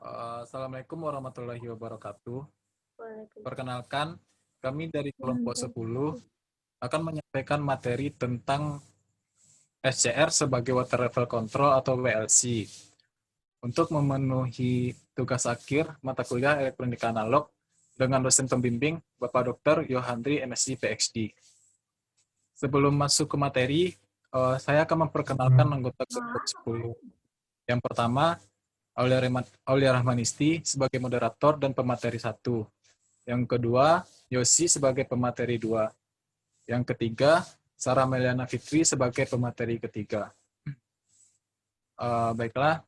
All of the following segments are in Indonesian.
Assalamualaikum warahmatullahi wabarakatuh. Waalaikumsalam. Perkenalkan, kami dari kelompok 10 akan menyampaikan materi tentang SCR sebagai Water Level Control atau WLC. Untuk memenuhi tugas akhir mata kuliah elektronika analog dengan dosen pembimbing Bapak Dr. Yohandri MSc PhD. Sebelum masuk ke materi, saya akan memperkenalkan anggota kelompok 10. Yang pertama, Aulia Rahmanisti sebagai moderator dan pemateri 1. Yang kedua, Yosi sebagai pemateri 2. Yang ketiga, Sarah Meliana Fitri sebagai pemateri ketiga. Baiklah,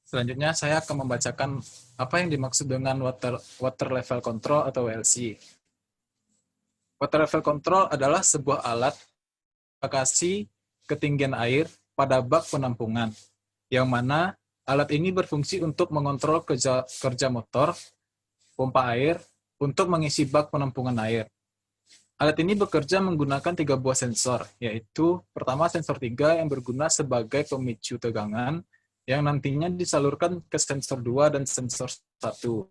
selanjutnya saya akan membacakan apa yang dimaksud dengan water level control atau WLC. Water level control adalah sebuah alat lokasi ketinggian air pada bak penampungan, yang mana alat ini berfungsi untuk mengontrol kerja motor, pompa air, untuk mengisi bak penampungan air. Alat ini bekerja menggunakan 3 buah sensor, yaitu pertama sensor 3 yang berguna sebagai pemicu tegangan, yang nantinya disalurkan ke sensor 2 dan sensor 1.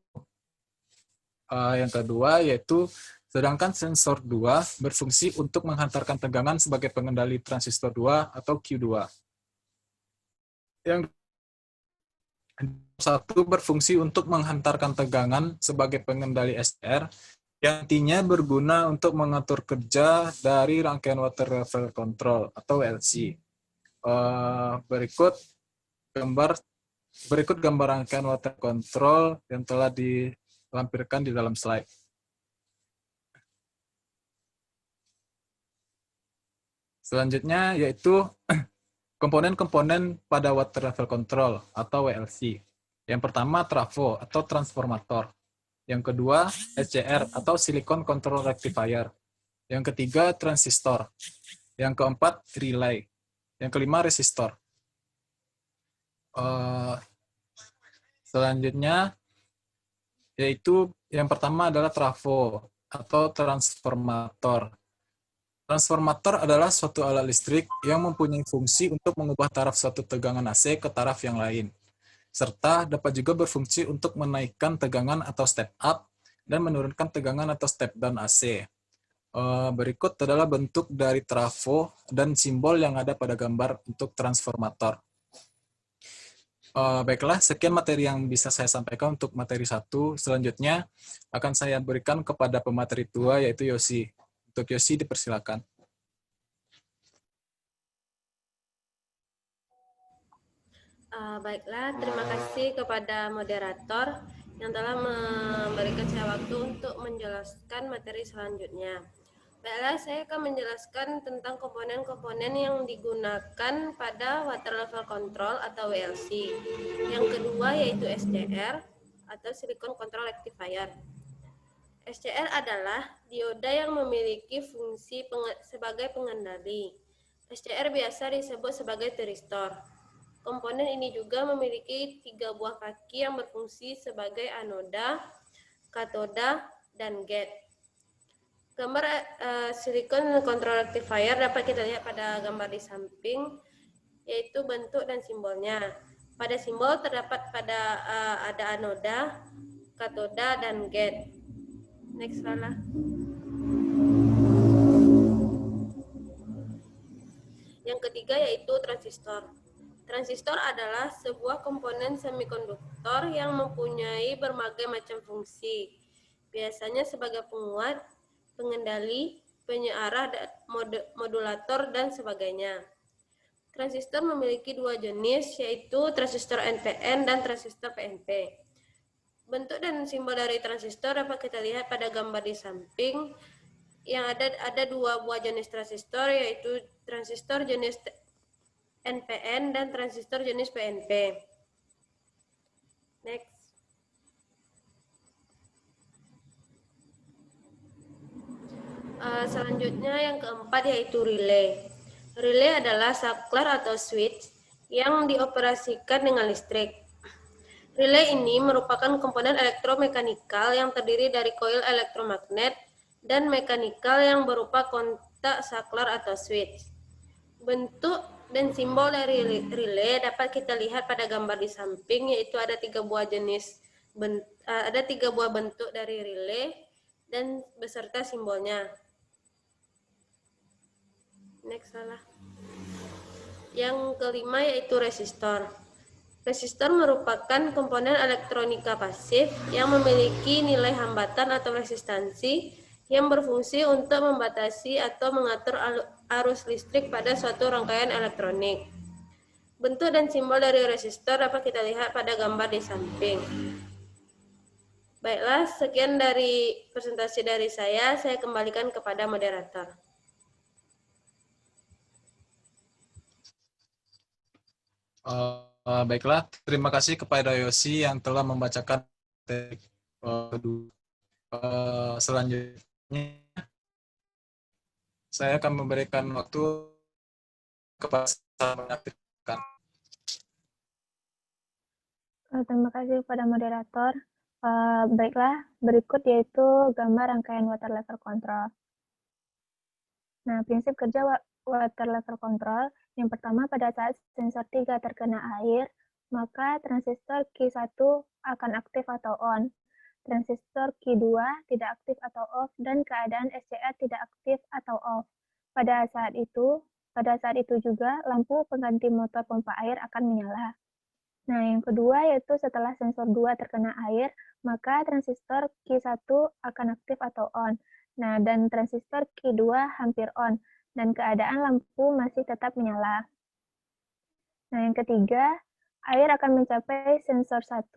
Yang kedua yaitu sedangkan sensor 2 berfungsi untuk menghantarkan tegangan sebagai pengendali transistor 2 atau Q2. Yang satu berfungsi untuk menghantarkan tegangan sebagai pengendali SCR, yang nantinya berguna untuk mengatur kerja dari rangkaian water level control atau WLC. Berikut gambar rangkaian water control yang telah dilampirkan di dalam slide. Selanjutnya yaitu komponen-komponen pada water level control atau WLC. Yang pertama trafo atau transformator. Yang kedua SCR atau silicon control rectifier. Yang ketiga transistor. Yang keempat relay. Yang kelima resistor. Selanjutnya yaitu yang pertama adalah trafo atau transformator. Transformator adalah suatu alat listrik yang mempunyai fungsi untuk mengubah taraf suatu tegangan AC ke taraf yang lain, serta dapat juga berfungsi untuk menaikkan tegangan atau step up dan menurunkan tegangan atau step down AC. Berikut adalah bentuk dari trafo dan simbol yang ada pada gambar untuk transformator. Baiklah, sekian materi yang bisa saya sampaikan untuk materi 1. Selanjutnya akan saya berikan kepada pemateri 2 yaitu Yosi. Untuk Yosi dipersilakan. Baiklah, terima kasih kepada moderator yang telah memberikan saya waktu untuk menjelaskan materi selanjutnya. Baiklah, saya akan menjelaskan tentang komponen-komponen yang digunakan pada water level control atau WLC. Yang kedua yaitu SCR atau silicon control rectifier. SCR adalah dioda yang memiliki fungsi sebagai pengendali. SCR biasa disebut sebagai thyristor. Komponen ini juga memiliki 3 buah kaki yang berfungsi sebagai anoda, katoda, dan gate. Gambar silicon control rectifier dapat kita lihat pada gambar di samping, yaitu bentuk dan simbolnya. Pada simbol terdapat ada anoda, katoda, dan gate. Next slide. Yang ketiga yaitu transistor. Transistor adalah sebuah komponen semikonduktor yang mempunyai berbagai macam fungsi. Biasanya sebagai penguat, pengendali, penyearah, modulator, dan sebagainya. Transistor memiliki 2 jenis, yaitu transistor NPN dan transistor PNP. Bentuk dan simbol dari transistor dapat kita lihat pada gambar di samping. Yang ada 2 buah jenis transistor, yaitu transistor jenis NPN dan transistor jenis PNP. Next. Selanjutnya yang keempat yaitu relay. Relay adalah saklar atau switch yang dioperasikan dengan listrik. Relay ini merupakan komponen elektromekanikal yang terdiri dari koil elektromagnet dan mekanikal yang berupa kontak saklar atau switch. Bentuk dan simbol dari relay dapat kita lihat pada gambar di samping, yaitu ada tiga buah bentuk dari relay dan beserta simbolnya. Next salah. Yang kelima yaitu resistor. Resistor merupakan komponen elektronika pasif yang memiliki nilai hambatan atau resistansi yang berfungsi untuk membatasi atau mengatur arus listrik pada suatu rangkaian elektronik. Bentuk dan simbol dari resistor dapat kita lihat pada gambar di samping. Baiklah, sekian dari presentasi dari saya kembalikan kepada moderator. Baiklah, terima kasih kepada Yosi yang telah membacakan selanjutnya. Saya akan memberikan waktu kepada menyampaikan. Terima kasih kepada moderator. Baiklah, berikut yaitu gambar rangkaian water level control. Nah, prinsip kerja water level control, yang pertama pada saat sensor 3 terkena air, maka transistor Q1 akan aktif atau on, transistor Q2 tidak aktif atau off, dan keadaan SCR tidak aktif atau off. Pada saat itu juga lampu pengganti motor pompa air akan menyala. Nah, yang kedua yaitu setelah sensor 2 terkena air, maka transistor Q1 akan aktif atau on. Nah, dan transistor Q2 hampir on, dan keadaan lampu masih tetap menyala. Nah, yang ketiga, air akan mencapai sensor 1,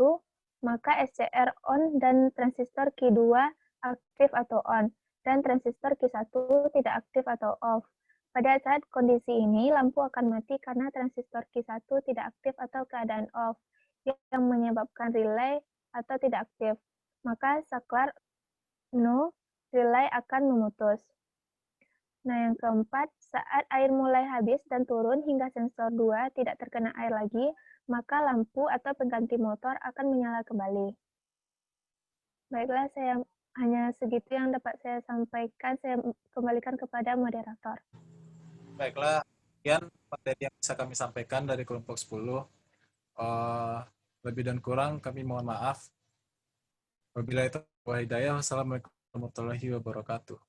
maka SCR on dan transistor Q2 aktif atau on, dan transistor Q1 tidak aktif atau off. Pada saat kondisi ini, lampu akan mati karena transistor Q1 tidak aktif atau keadaan off, yang menyebabkan relay atau tidak aktif. Maka saklar no, relay akan memutus. Nah, yang keempat, saat air mulai habis dan turun hingga sensor 2 tidak terkena air lagi, maka lampu atau pengganti motor akan menyala kembali. Baiklah, saya hanya segitu yang dapat saya sampaikan. Saya kembalikan kepada moderator. Baiklah, sekian materi yang bisa kami sampaikan dari kelompok 10. Lebih dan kurang kami mohon maaf. Wabillahi taufiq wal hidayah. Wassalamualaikum warahmatullahi wabarakatuh.